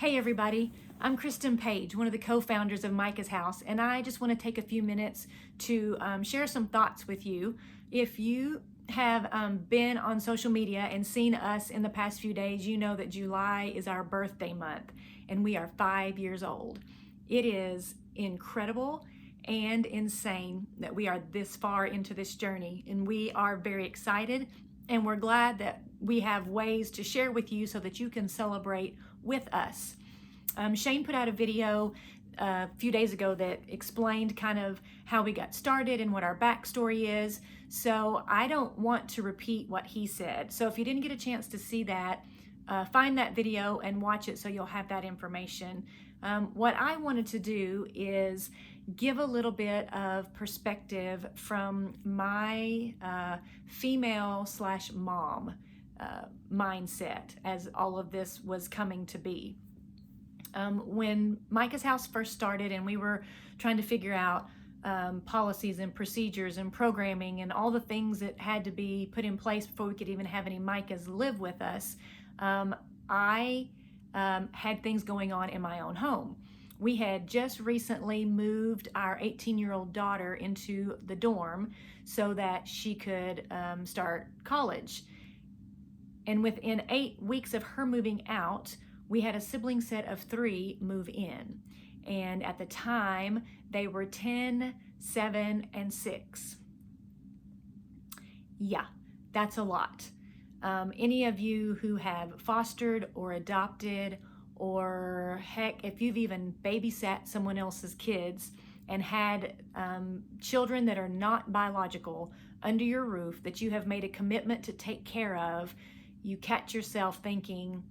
Hey everybody, I'm Kristin Page, one of the co-founders of Micah's House, and I just want to take a few minutes to share some thoughts with you. If you have been on social media and seen us in the past few days, you know that July is our birthday month, and we are 5 years old. It is incredible and insane that we are this far into this journey, and we are very excited, and we're glad that we have ways to share with you so that you can celebrate with us. Shane put out a video a few days ago that explained kind of how we got started and what our backstory is. So I don't want to repeat what he said. So if you didn't get a chance to see that, find that video and watch it so you'll have that information. What I wanted to do is give a little bit of perspective from my female/mom mindset as all of this was coming to be. When Micah's House first started and we were trying to figure out policies and procedures and programming and all the things that had to be put in place before we could even have any Micahs live with us, I had things going on in my own home. We had just recently moved our 18-year-old daughter into the dorm so that she could start college. And within 8 weeks of her moving out, we had a sibling set of 3 move in. And at the time, they were 10, 7, and 6. Yeah, that's a lot. Any of you who have fostered or adopted, or heck, if you've even babysat someone else's kids and had children that are not biological under your roof that you have made a commitment to take care of, you catch yourself thinking,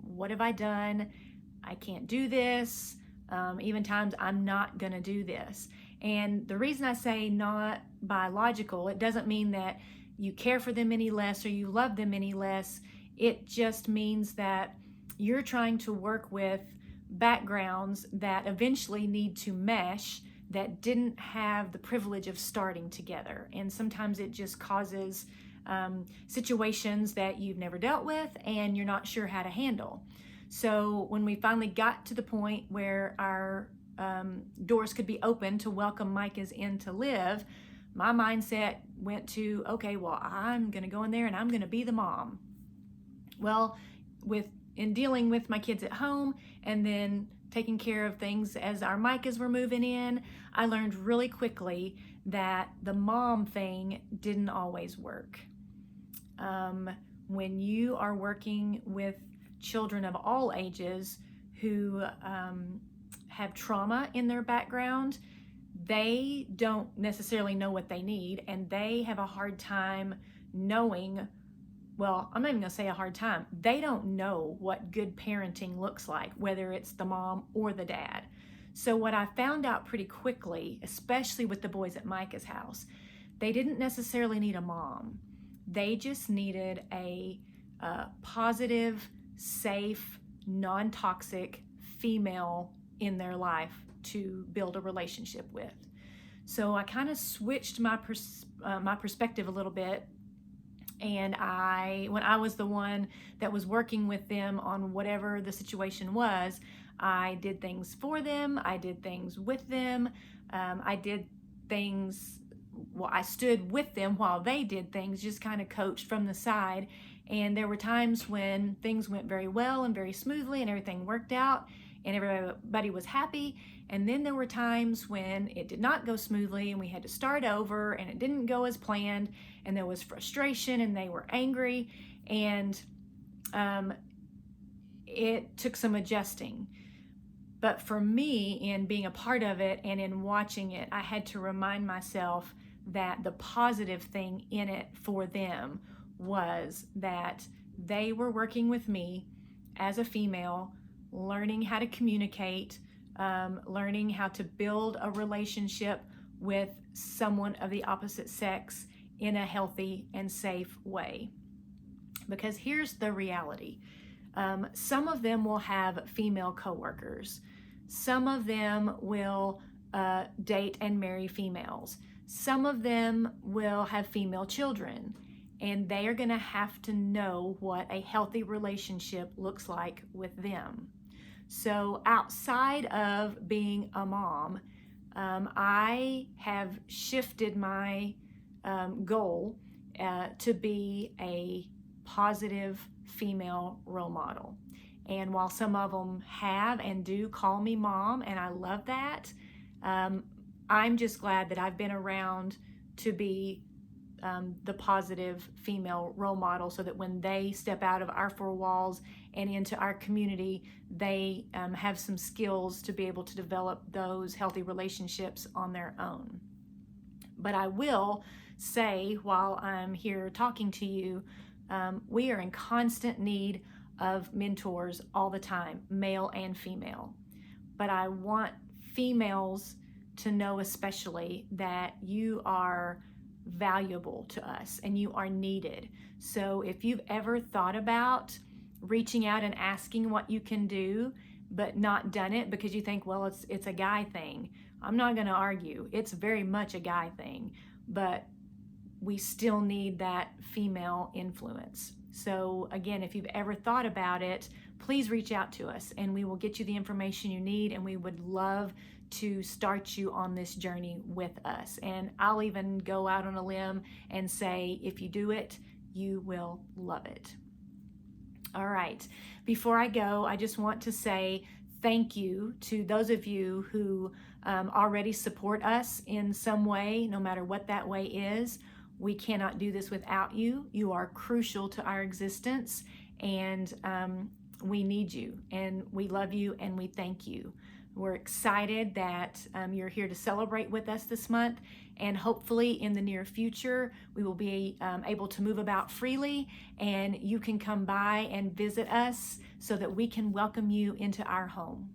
what have I done? I can't do this. Even times I'm not gonna do this. And the reason I say not biological, it doesn't mean that you care for them any less or you love them any less. It just means that you're trying to work with backgrounds that eventually need to mesh that didn't have the privilege of starting together. And sometimes it just causes situations that you've never dealt with and you're not sure how to handle. So when we finally got to the point where our doors could be open to welcome Micahs in to live, my mindset went to, okay, well, I'm gonna go in there and I'm gonna be the mom. Well, in dealing with my kids at home and then taking care of things as our Micahs were moving in, I learned really quickly that the mom thing didn't always work. When you are working with children of all ages who have trauma in their background, they don't necessarily know what they need, and they have a hard time knowing, well, I'm not even gonna say a hard time, they don't know what good parenting looks like, whether it's the mom or the dad. So what I found out pretty quickly, especially with the boys at Micah's house, they didn't necessarily need a mom. They just needed a positive, safe, non-toxic female in their life to build a relationship with. So I kind of switched my perspective a little bit, and when I was the one that was working with them on whatever the situation was, I did things for them, I did things with them, I did things, well, I stood with them while they did things, just kind of coached from the side. And there were times when things went very well and very smoothly and everything worked out and everybody was happy. And then there were times when it did not go smoothly and we had to start over and it didn't go as planned and there was frustration and they were angry, and it took some adjusting. But for me, in being a part of it and in watching it, I had to remind myself that the positive thing in it for them was that they were working with me as a female, learning how to communicate, learning how to build a relationship with someone of the opposite sex in a healthy and safe way. Because here's the reality. Some of them will have female coworkers. Some of them will date and marry females. Some of them will have female children, and they are going to have to know what a healthy relationship looks like with them. So outside of being a mom, I have shifted my goal to be a positive female role model. And while some of them have and do call me mom, and I love that, I'm just glad that I've been around to be the positive female role model, so that when they step out of our four walls and into our community, they have some skills to be able to develop those healthy relationships on their own. But I will say, while I'm here talking to you, we are in constant need of mentors all the time, male and female. But I want females to know especially that you are valuable to us and you are needed. So if you've ever thought about reaching out and asking what you can do, but not done it because you think, well, it's a guy thing, I'm not going to argue. It's very much a guy thing, but we still need that female influence. So again, if you've ever thought about it, please reach out to us and we will get you the information you need, and we would love to start you on this journey with us. And I'll even go out on a limb and say, if you do it, you will love it. All right. Before I go, I just want to say thank you to those of you who already support us in some way, no matter what that way is. We cannot do this without you. You are crucial to our existence, and we need you, and we love you, and we thank you. We're excited that you're here to celebrate with us this month, and hopefully in the near future, we will be able to move about freely, and you can come by and visit us so that we can welcome you into our home.